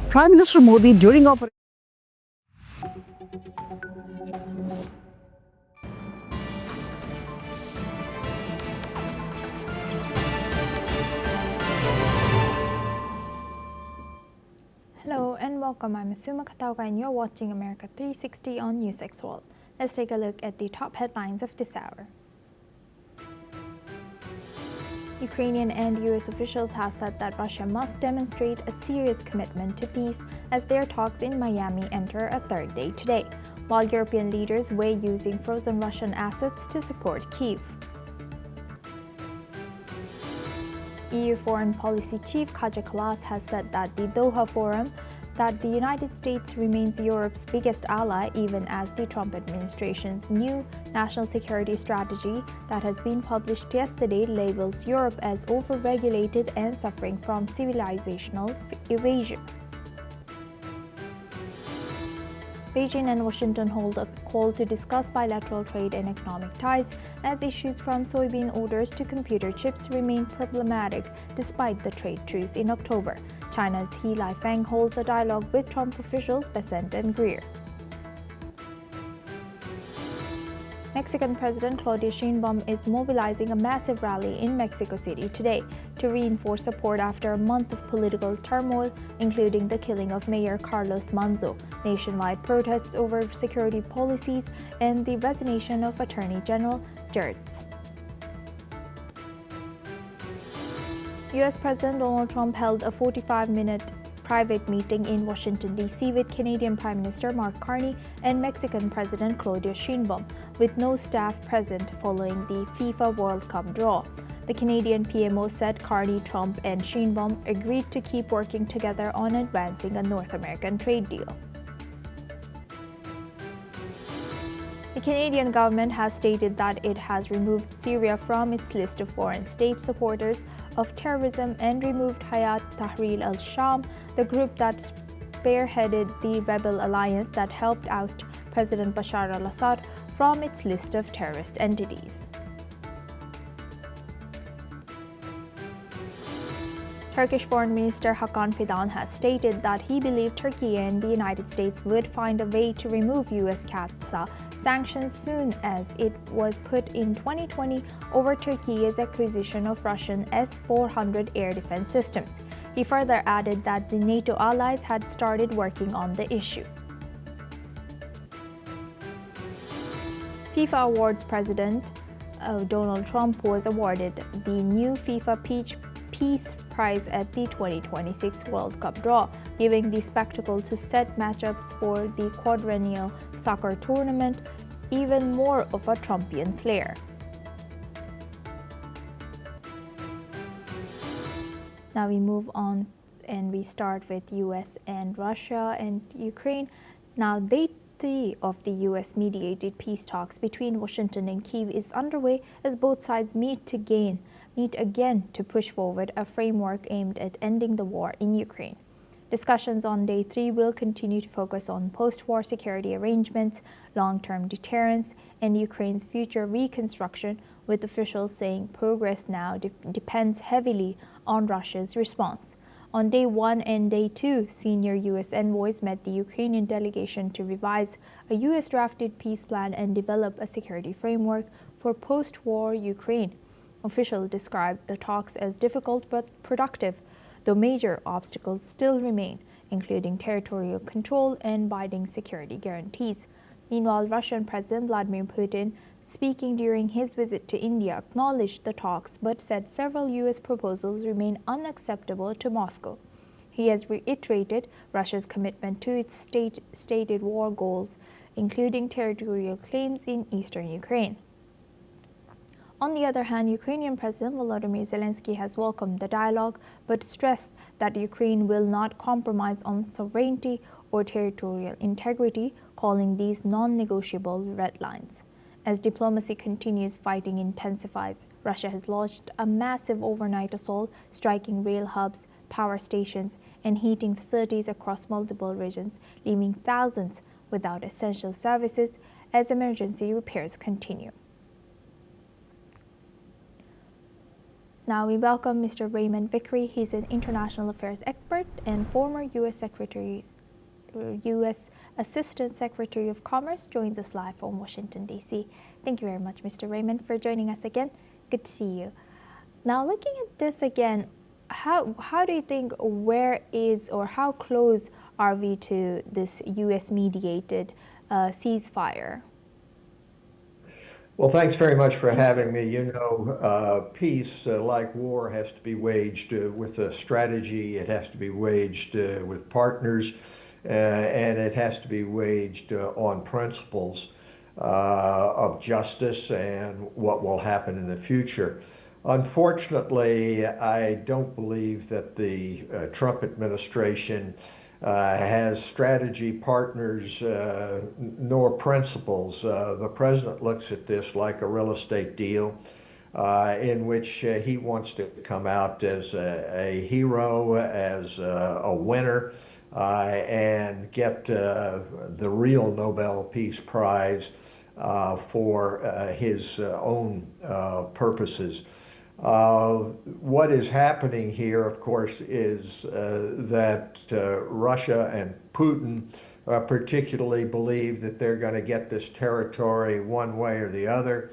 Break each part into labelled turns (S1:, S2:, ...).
S1: Prime Minister Modi during operation.
S2: Hello and welcome. I'm Asuma Katauka and you're watching America 360 on NewsX World. Let's take a look at the top headlines of this hour. Ukrainian and US officials have said that Russia must demonstrate a serious commitment to peace as their talks in Miami enter a third day today, while European leaders weigh using frozen Russian assets to support Kyiv. EU Foreign Policy Chief Kaja Kallas has said that the Doha Forum that the United States remains Europe's biggest ally even as the Trump administration's new national security strategy that has been published yesterday labels Europe as overregulated and suffering from civilizational evasion. Beijing and Washington hold a call to discuss bilateral trade and economic ties as issues from soybean orders to computer chips remain problematic despite the trade truce in October. China's He Lifeng holds a dialogue with Trump officials Besant and Greer. Mexican President Claudia Sheinbaum is mobilizing a massive rally in Mexico City today to reinforce support after a month of political turmoil, including the killing of Mayor Carlos Manzo, nationwide protests over security policies, and the resignation of Attorney General Gertz. US President Donald Trump held a 45-minute private meeting in Washington, D.C. with Canadian Prime Minister Mark Carney and Mexican President Claudia Sheinbaum, with no staff present following the FIFA World Cup draw. The Canadian PMO said Carney, Trump, and Sheinbaum agreed to keep working together on advancing a North American trade deal. The Canadian government has stated that it has removed Syria from its list of foreign state supporters of terrorism and removed Hayat Tahrir al-Sham, the group that spearheaded the rebel alliance that helped oust President Bashar al-Assad, from its list of terrorist entities. Turkish Foreign Minister Hakan Fidan has stated that he believed Turkey and the United States would find a way to remove U.S. CAATSA sanctions soon as it was put in 2020 over Turkey's acquisition of Russian S-400 air defense systems. He further added that the NATO allies had started working on the issue. FIFA Awards President Donald Trump was awarded the new FIFA Peace Prize at the 2026 World Cup draw, giving the spectacle to set matchups for the quadrennial soccer tournament even more of a Trumpian flair. Now we move on and we start with US and Russia and Ukraine. Now day 3 of the US-mediated peace talks between Washington and Kyiv is underway as both sides meet again to push forward a framework aimed at ending the war in Ukraine. Discussions on day 3 will continue to focus on post-war security arrangements, long-term deterrence, and Ukraine's future reconstruction, with officials saying progress now depends heavily on Russia's response. On day 1 and day 2, senior U.S. envoys met the Ukrainian delegation to revise a U.S.-drafted peace plan and develop a security framework for post-war Ukraine. Officials described the talks as difficult but productive, though major obstacles still remain, including territorial control and binding security guarantees. Meanwhile, Russian President Vladimir Putin, speaking during his visit to India, acknowledged the talks but said several U.S. proposals remain unacceptable to Moscow. He has reiterated Russia's commitment to its stated war goals, including territorial claims in eastern Ukraine. On the other hand, Ukrainian President Volodymyr Zelensky has welcomed the dialogue but stressed that Ukraine will not compromise on sovereignty or territorial integrity, calling these non-negotiable red lines. As diplomacy continues, fighting intensifies. Russia has launched a massive overnight assault, striking rail hubs, power stations, and heating facilities across multiple regions, leaving thousands without essential services as emergency repairs continue. Now we welcome Mr. Raymond Vickery. He's an international affairs expert and former U.S. Assistant Secretary of Commerce, joins us live from Washington, D.C. Thank you very much, Mr. Raymond, for joining us again. Good to see you. Now, looking at this again, how do you think, where is or how close are we to this U.S.-mediated ceasefire?
S3: Well, thanks very much for having me. You know, peace, like war, has to be waged with a strategy. It has to be waged with partners, and it has to be waged on principles of justice and what will happen in the future. Unfortunately, I don't believe that the Trump administration has strategy, partners, nor principles. The president looks at this like a real estate deal in which he wants to come out as a hero, as a winner, and get the real Nobel Peace Prize for his own purposes. What is happening here, of course, is that Russia and Putin particularly believe that they're going to get this territory one way or the other.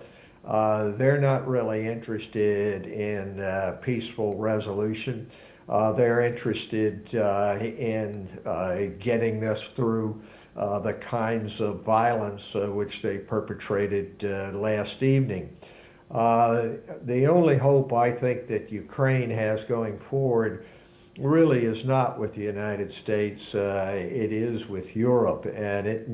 S3: They're not really interested in peaceful resolution. They're interested in getting this through the kinds of violence which they perpetrated last evening. The only hope I think that Ukraine has going forward really is not with the United States. It is with Europe, and it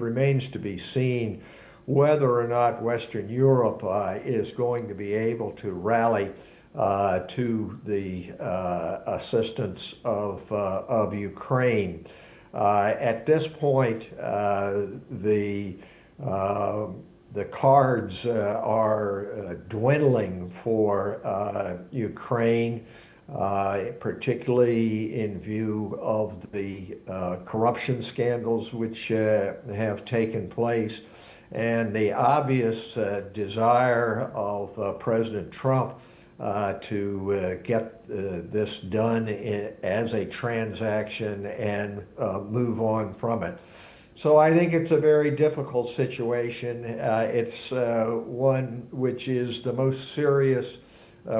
S3: remains to be seen whether or not Western Europe is going to be able to rally to the assistance of Ukraine. At this point, the cards are dwindling for Ukraine, particularly in view of the corruption scandals which have taken place, and the obvious desire of President Trump to get this done as a transaction and move on from it. So I think it's a very difficult situation. It's one which is the most serious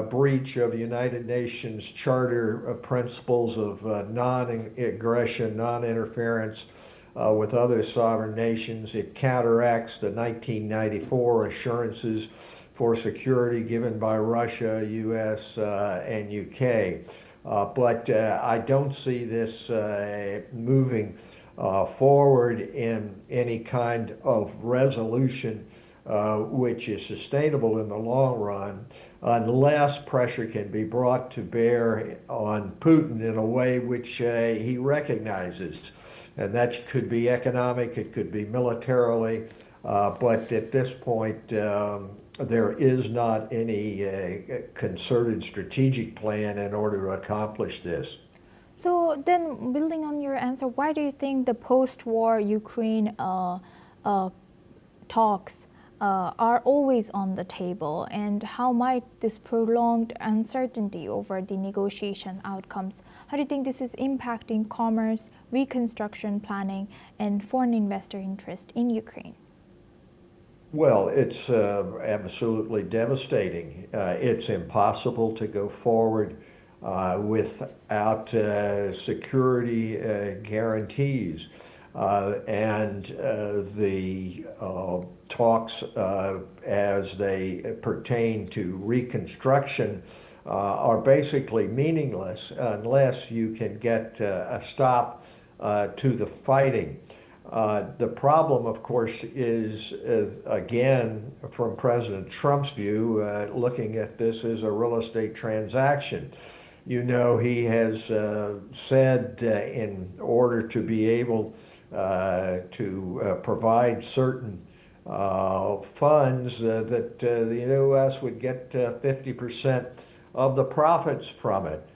S3: breach of the United Nations Charter of Principles of non-aggression, non-interference with other sovereign nations. It counteracts the 1994 assurances for security given by Russia, US, and UK. But I don't see this moving forward in any kind of resolution which is sustainable in the long run, unless pressure can be brought to bear on Putin in a way which he recognizes. And that could be economic, it could be militarily, but at this point, there is not any concerted strategic plan in order to accomplish this.
S2: So then, building on your answer, why do you think the post-war Ukraine talks are always on the table, and how might this prolonged uncertainty over the negotiation outcomes, how do you think this is impacting commerce, reconstruction planning, and foreign investor interest in Ukraine?
S3: Well, it's absolutely devastating. It's impossible to go forward without security guarantees. And the talks as they pertain to reconstruction are basically meaningless unless you can get a stop to the fighting. The problem, of course, is again, from President Trump's view, looking at this as a real estate transaction. You know, he has said in order to be able to provide certain funds that the U.S. would get 50% of the profits from it.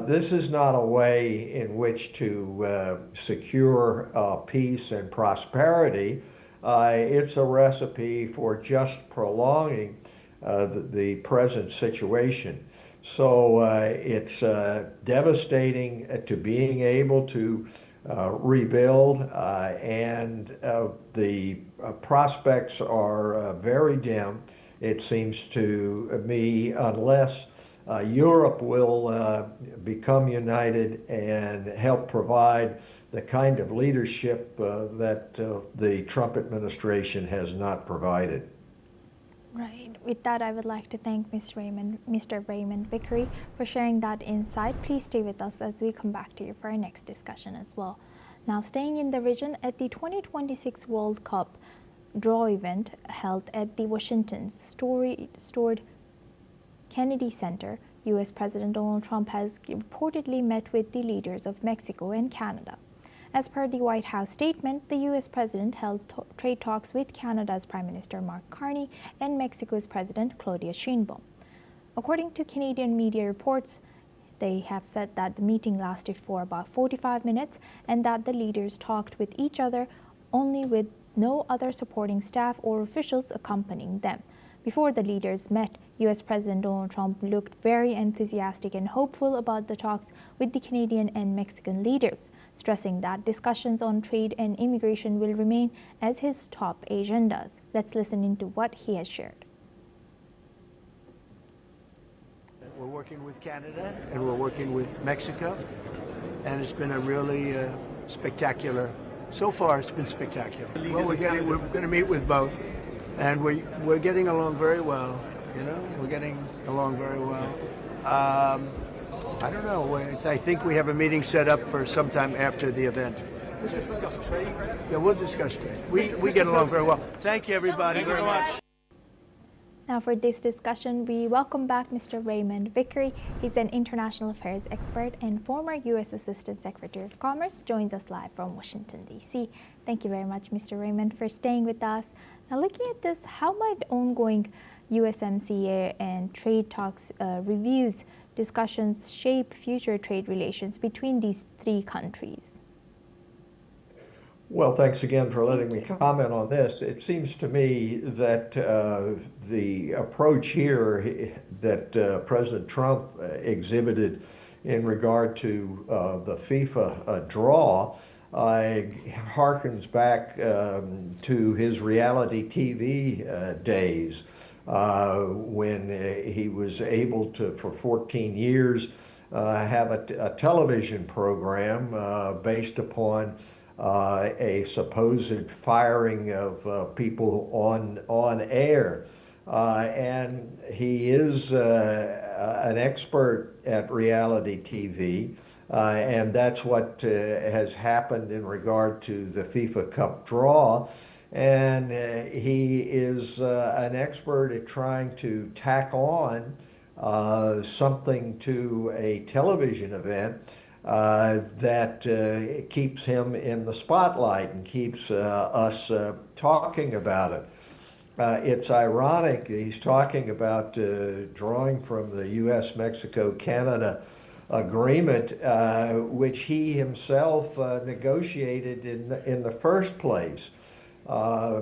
S3: This is not a way in which to secure peace and prosperity. It's a recipe for just prolonging the present situation. So it's devastating to being able to rebuild, and the prospects are very dim, it seems to me, unless Europe will become united and help provide the kind of leadership that the Trump administration has not provided.
S2: Right. With that, I would like to thank Mr. Raymond Vickery for sharing that insight. Please stay with us as we come back to you for our next discussion as well. Now, staying in the region, at the 2026 World Cup draw event held at the Washington's stored Kennedy Center, U.S. President Donald Trump has reportedly met with the leaders of Mexico and Canada. As per the White House statement, the U.S. President held trade talks with Canada's Prime Minister Mark Carney and Mexico's President Claudia Sheinbaum. According to Canadian media reports, they have said that the meeting lasted for about 45 minutes and that the leaders talked with each other only with no other supporting staff or officials accompanying them. Before the leaders met, U.S. President Donald Trump looked very enthusiastic and hopeful about the talks with the Canadian and Mexican leaders, stressing that discussions on trade and immigration will remain as his top agendas. Let's listen into what he has shared.
S4: We're working with Canada and we're working with Mexico, and it's been a really spectacular. So far, it's been spectacular. Well, we're going to meet with both, and we're getting along very well. You know, we're getting along very well. I don't know. I think we have a meeting set up for sometime after the event.
S5: Discuss trade.
S4: Yeah, we'll discuss trade. We get along very well. Thank you, everybody, very much.
S2: Now for this discussion, we welcome back Mr. Raymond Vickery. He's an international affairs expert and former U.S. Assistant Secretary of Commerce, joins us live from Washington, D.C. Thank you very much, Mr. Raymond, for staying with us. Now looking at this, how might ongoing USMCA and trade talks reviews discussions shape future trade relations between these three countries?
S3: Well, thanks again for letting me comment on this. It seems to me that the approach here that President Trump exhibited in regard to the FIFA draw harkens back to his reality TV days when he was able to, for 14 years, have a television program based upon a supposed firing of people on air. And he is an expert at reality TV, and that's what has happened in regard to the FIFA Cup draw. And he is an expert at trying to tack on something to a television event that keeps him in the spotlight and keeps us talking about it. It's ironic he's talking about drawing from the U.S.-Mexico-Canada agreement, which he himself negotiated in the first place.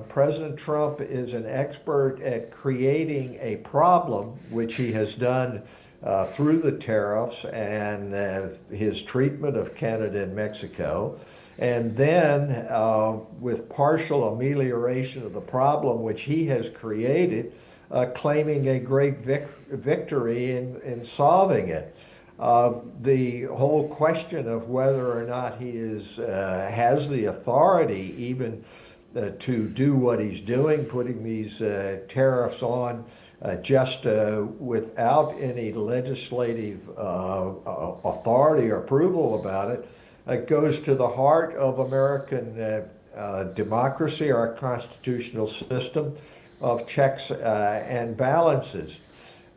S3: President Trump is an expert at creating a problem, which he has done through the tariffs and his treatment of Canada and Mexico, and then with partial amelioration of the problem which he has created, claiming a great victory in solving it. The whole question of whether or not he has the authority even to do what he's doing, putting these tariffs on just without any legislative authority or approval about it, goes to the heart of American democracy, our constitutional system of checks and balances.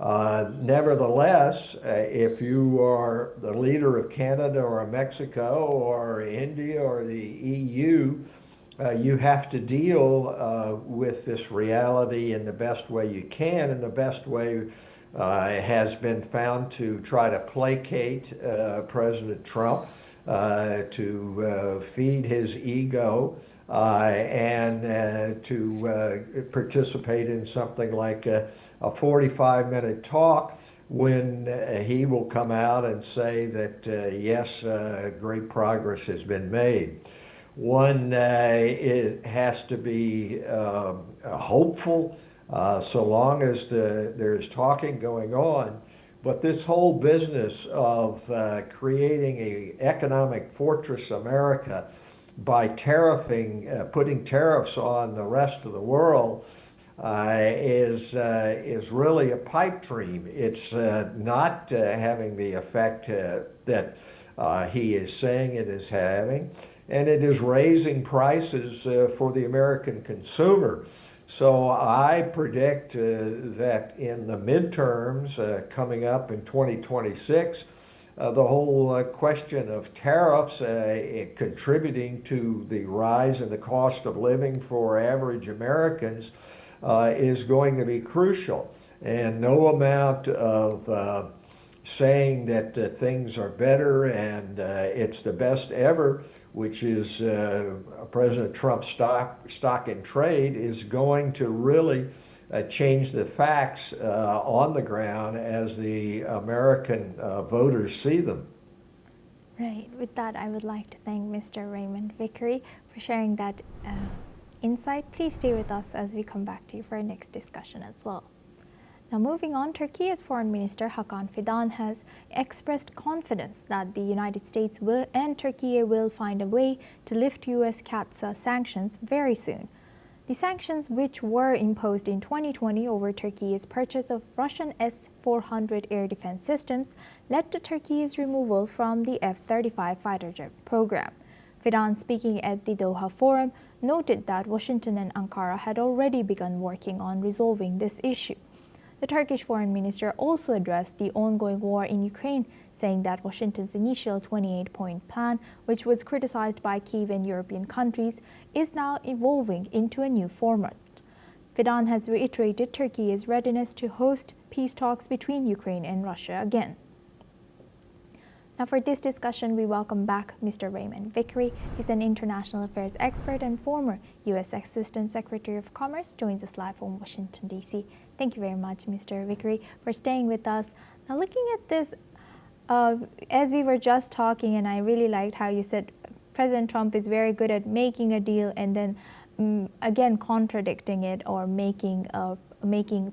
S3: Nevertheless, if you are the leader of Canada or Mexico or India or the EU, you have to deal with this reality in the best way you can, and the best way has been found to try to placate President Trump, to feed his ego, and to participate in something like a 45-minute talk when he will come out and say that, yes, great progress has been made. One, it has to be hopeful so long as there's talking going on. But this whole business of creating an economic fortress America by putting tariffs on the rest of the world is really a pipe dream. It's not having the effect that he is saying it is having, and it is raising prices for the American consumer. So I predict that in the midterms coming up in 2026, the whole question of tariffs contributing to the rise in the cost of living for average Americans is going to be crucial. And no amount of saying that things are better and it's the best ever, which is President Trump's stock in trade, is going to really change the facts on the ground as the American voters see them.
S2: Right. With that, I would like to thank Mr. Raymond Vickery for sharing that insight. Please stay with us as we come back to you for our next discussion as well. Now, moving on, Turkey's Foreign Minister Hakan Fidan has expressed confidence that the United States and Turkey will find a way to lift U.S. CAATSA sanctions very soon. The sanctions, which were imposed in 2020 over Turkey's purchase of Russian S-400 air defense systems, led to Turkey's removal from the F-35 fighter jet program. Fidan, speaking at the Doha Forum, noted that Washington and Ankara had already begun working on resolving this issue. The Turkish foreign minister also addressed the ongoing war in Ukraine, saying that Washington's initial 28-point plan, which was criticized by Kyiv and European countries, is now evolving into a new format. Fidan has reiterated Turkey's readiness to host peace talks between Ukraine and Russia again. Now, for this discussion, we welcome back Mr. Raymond Vickery. He's an international affairs expert and former U.S. Assistant Secretary of Commerce, joins us live from Washington, D.C. Thank you very much, Mr. Vickery, for staying with us. Now, looking at this, as we were just talking, and I really liked how you said President Trump is very good at making a deal and then again contradicting it or making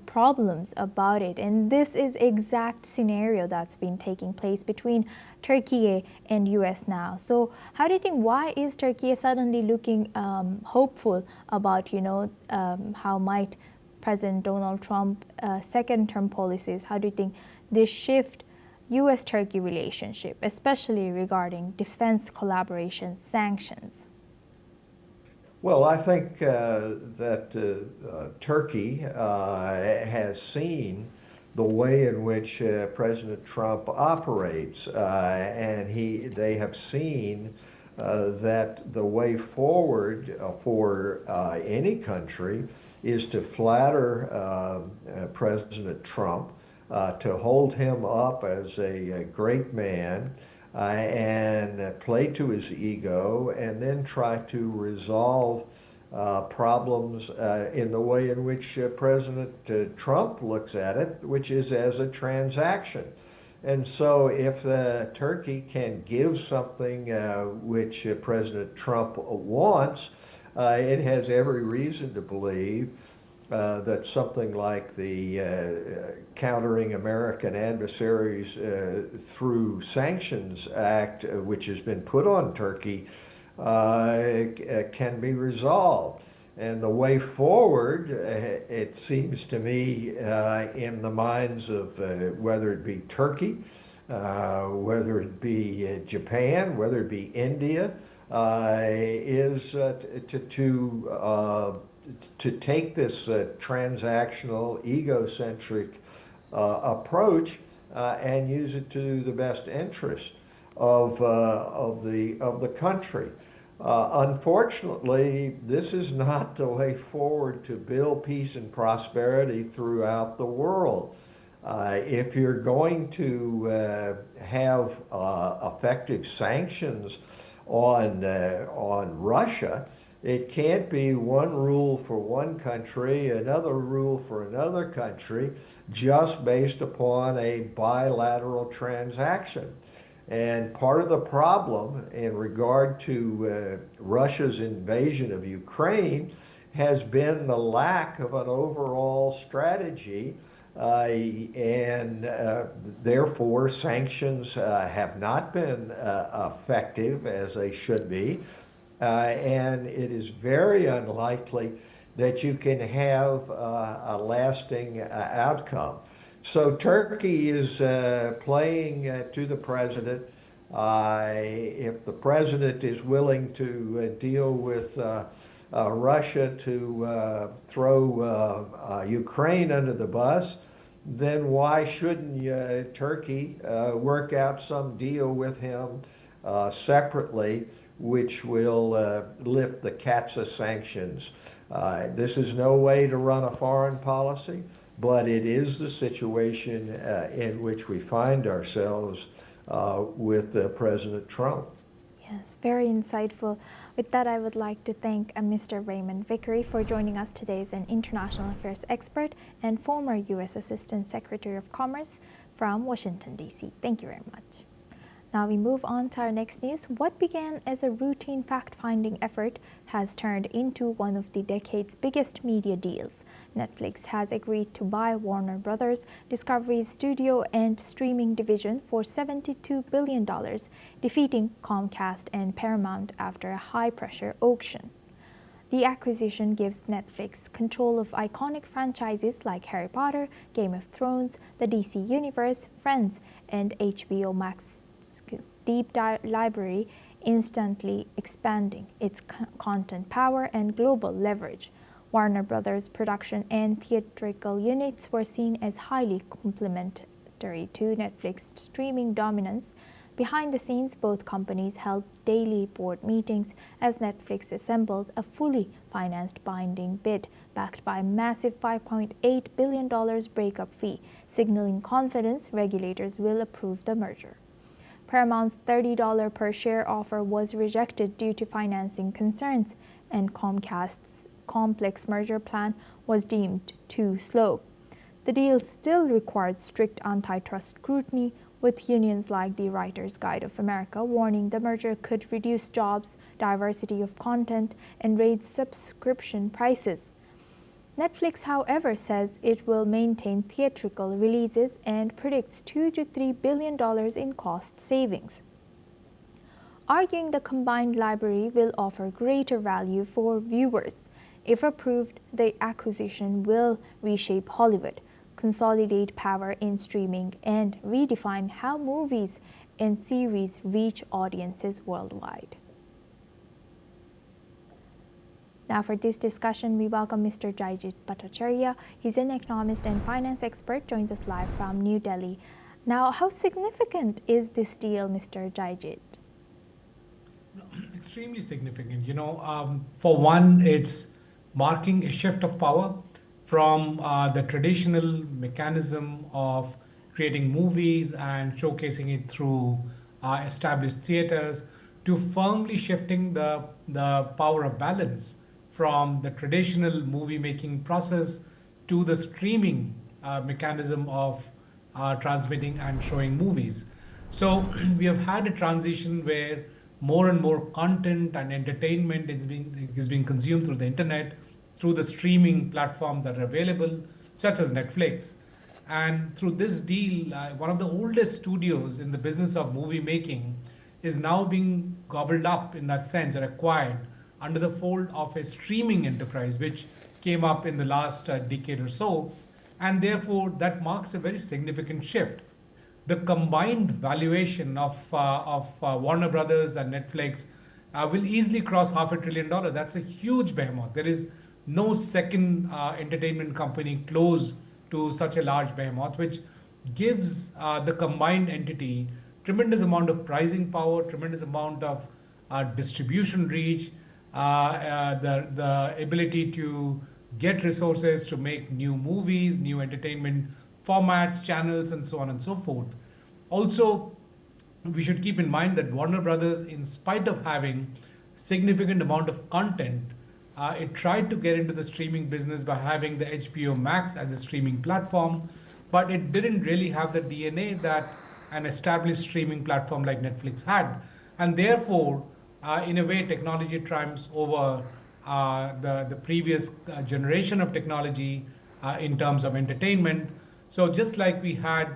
S2: problems about it. And this is exact scenario that's been taking place between Turkey and US now. So how do you think, why is Turkey suddenly looking hopeful about, how might President Donald Trump second term policies, how do you think this shift US-Turkey relationship, especially regarding defense collaboration sanctions?
S3: Well, I think that Turkey has seen the way in which President Trump operates, and they have seen that the way forward for any country is to flatter President Trump, to hold him up as a great man, and play to his ego, and then try to resolve problems in the way in which President Trump looks at it, which is as a transaction. And so if Turkey can give something which President Trump wants, it has every reason to believe that something like the Countering American Adversaries through Sanctions Act, which has been put on Turkey, can be resolved. And the way forward, it seems to me, in the minds of whether it be Turkey, whether it be Japan, whether it be India, is to take this transactional, egocentric approach and use it to the best interest of the country. Unfortunately, this is not the way forward to build peace and prosperity throughout the world. If you're going to have effective sanctions on Russia, It can't be one rule for one country, another rule for another country, just based upon a bilateral transaction. And part of the problem in regard to Russia's invasion of Ukraine has been the lack of an overall strategy, and therefore sanctions have not been effective as they should be. And it is very unlikely that you can have a lasting outcome. So Turkey is playing to the president. If the president is willing to deal with Russia to throw Ukraine under the bus, then why shouldn't Turkey work out some deal with him separately, which will lift the CAATSA sanctions? This is no way to run a foreign policy, but it is the situation in which we find ourselves with President Trump.
S2: Yes, very insightful. With that, I would like to thank Mr. Raymond Vickery for joining us today as an international affairs expert and former U.S. Assistant Secretary of Commerce from Washington, D.C. Thank you very much. Now we move on to our next news. What began as a routine fact-finding effort has turned into one of the decade's biggest media deals. Netflix has agreed to buy Warner Brothers Discovery's studio and streaming division for $72 billion, defeating Comcast and Paramount after a high-pressure auction. The acquisition gives Netflix control of iconic franchises like Harry Potter, Game of Thrones, the DC Universe, Friends, and HBO Max deep library, instantly expanding its content power and global leverage. Warner Brothers production and theatrical units were seen as highly complementary to Netflix streaming dominance. Behind the scenes, both companies held daily board meetings as Netflix assembled a fully financed binding bid backed by a massive $5.8 billion breakup fee, signaling confidence regulators will approve the merger. Paramount's $30 per share offer was rejected due to financing concerns, and Comcast's complex merger plan was deemed too slow. The deal still required strict antitrust scrutiny, with unions like the Writers Guild of America warning the merger could reduce jobs, diversity of content, and raise subscription prices. Netflix, however, says it will maintain theatrical releases and predicts $2 to $3 billion in cost savings, arguing the combined library will offer greater value for viewers. If approved, the acquisition will reshape Hollywood, consolidate power in streaming, and redefine how movies and series reach audiences worldwide. Now for this discussion, we welcome Mr. Jayjit Bhattacharya. He's an economist and finance expert, joins us live from New Delhi. Now, how significant is this deal, Mr. Jayjit?
S5: Extremely significant. For one, it's marking a shift of power from the traditional mechanism of creating movies and showcasing it through established theaters to firmly shifting the power of balance from the traditional movie making process to the streaming mechanism of transmitting and showing movies. So we have had a transition where more and more content and entertainment is being consumed through the internet, through the streaming platforms that are available, such as Netflix. And through this deal, one of the oldest studios in the business of movie making is now being gobbled up in that sense, or acquired under the fold of a streaming enterprise, which came up in the last decade or so. And therefore, that marks a very significant shift. The combined valuation of Warner Brothers and Netflix will easily cross $500 billion. That's a huge behemoth. There is no second entertainment company close to such a large behemoth, which gives the combined entity tremendous amount of pricing power, tremendous amount of distribution reach, the ability to get resources to make new movies, new entertainment formats, channels, and so on and so forth. Also, we should keep in mind that Warner Brothers, in spite of having significant amount of content. It tried to get into the streaming business by having the HBO Max as a streaming platform, but it didn't really have the DNA that an established streaming platform like Netflix had. And therefore, in a way, technology triumphs over the previous generation of technology in terms of entertainment. So just like we had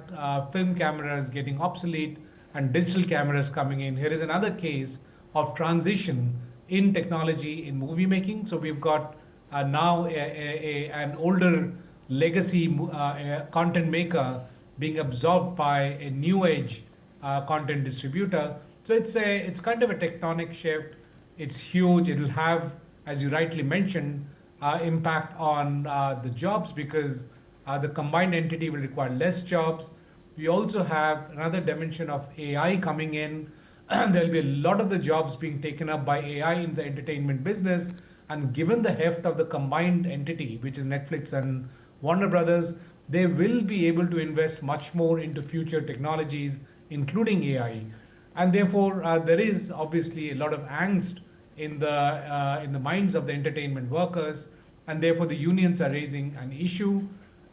S5: film cameras getting obsolete and digital cameras coming in, here is another case of transition in technology in movie making. So we've got now an older legacy content maker being absorbed by a new age content distributor. So it's kind of a tectonic shift. It's huge. It'll have, as you rightly mentioned, impact on the jobs because the combined entity will require less jobs. We also have another dimension of AI coming in. There'll be a lot of the jobs being taken up by AI in the entertainment business. And given the heft of the combined entity, which is Netflix and Warner Brothers, they will be able to invest much more into future technologies, including AI. And therefore, there is obviously a lot of angst in the minds of the entertainment workers, and therefore the unions are raising an issue.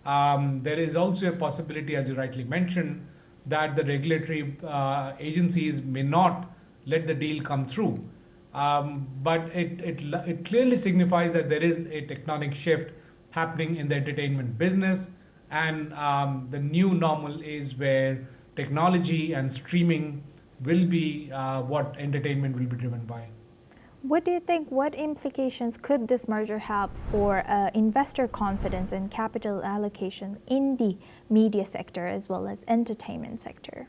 S5: There is also a possibility, as you rightly mentioned, that the regulatory agencies may not let the deal come through. But it clearly signifies that there is a tectonic shift happening in the entertainment business, and the new normal is where technology and streaming will be what entertainment will be driven by.
S2: What do you think, what implications could this merger have for investor confidence and capital allocation in the media sector as well as entertainment sector?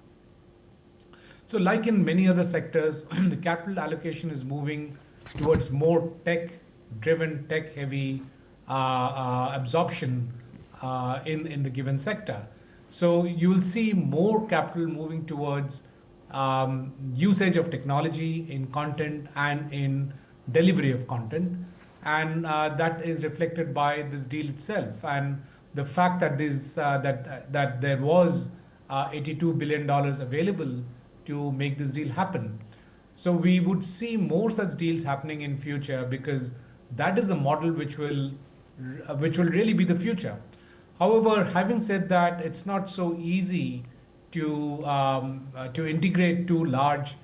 S5: So like in many other sectors, the capital allocation is moving towards more tech-driven, tech-heavy absorption in the given sector. So you will see more capital moving towards usage of technology in content and in delivery of content, and that is reflected by this deal itself and the fact that that there was $82 billion available to make this deal happen. So we would see more such deals happening in future because that is a model which will really be the future. However, having said that, it's not so easy to integrate two large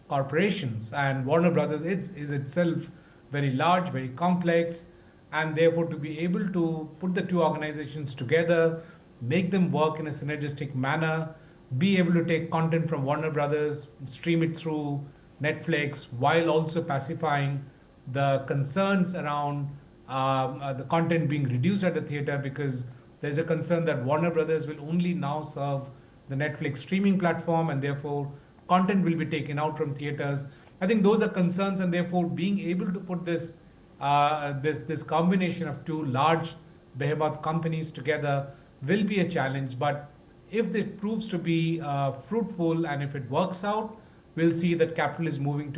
S5: corporations, and Warner Brothers is itself very large, very complex, and therefore to be able to put the two organizations together, make them work in a synergistic manner, be able to take content from Warner Brothers, stream it through Netflix, while also pacifying the concerns around the content being reduced at the theater, because there's a concern that Warner Brothers will only now serve the Netflix streaming platform, and therefore content will be taken out from theaters. I think those are concerns, and therefore being able to put this combination of two large behemoth companies together will be a challenge. But if it proves to be fruitful and if it works out, we'll see that capital is moving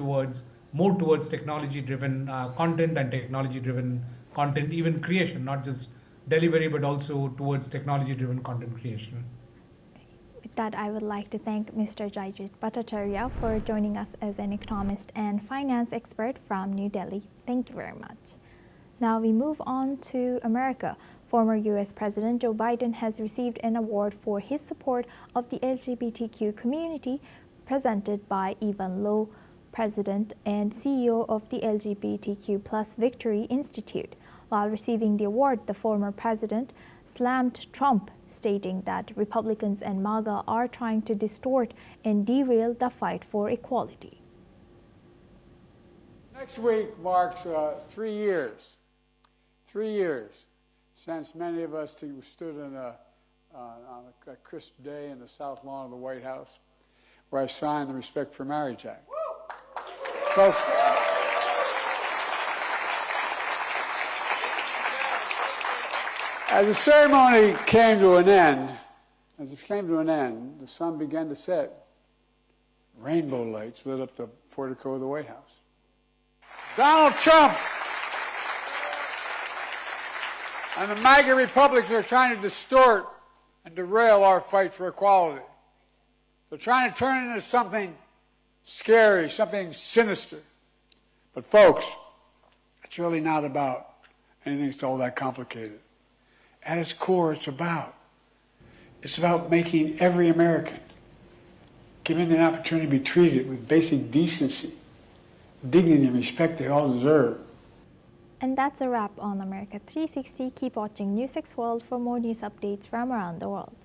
S5: more towards technology-driven content and technology-driven content, even creation, not just delivery, but also towards technology-driven content creation.
S2: With that, I would like to thank Mr. Jayjit Bhattacharya for joining us as an economist and finance expert from New Delhi. Thank you very much. Now we move on to America. Former U.S. President Joe Biden has received an award for his support of the LGBTQ community presented by Evan Low, President and CEO of the LGBTQ+ Victory Institute. While receiving the award, the former president slammed Trump, stating that Republicans and MAGA are trying to distort and derail the fight for equality.
S6: Next week marks 3 years since many of us stood on a crisp day in the South Lawn of the White House, where I signed the Respect for Marriage Act. Folks, as the ceremony came to an end, the sun began to set. Rainbow lights lit up the portico of the White House. Donald Trump and the MAGA Republicans are trying to distort and derail our fight for equality. They're trying to turn it into something scary, something sinister. But folks, it's really not about anything that's all that complicated. At its core, it's about making every American given the opportunity to be treated with basic decency, dignity, and respect they all deserve.
S2: And that's a wrap on America 360. Keep watching NewsX World for more news updates from around the world.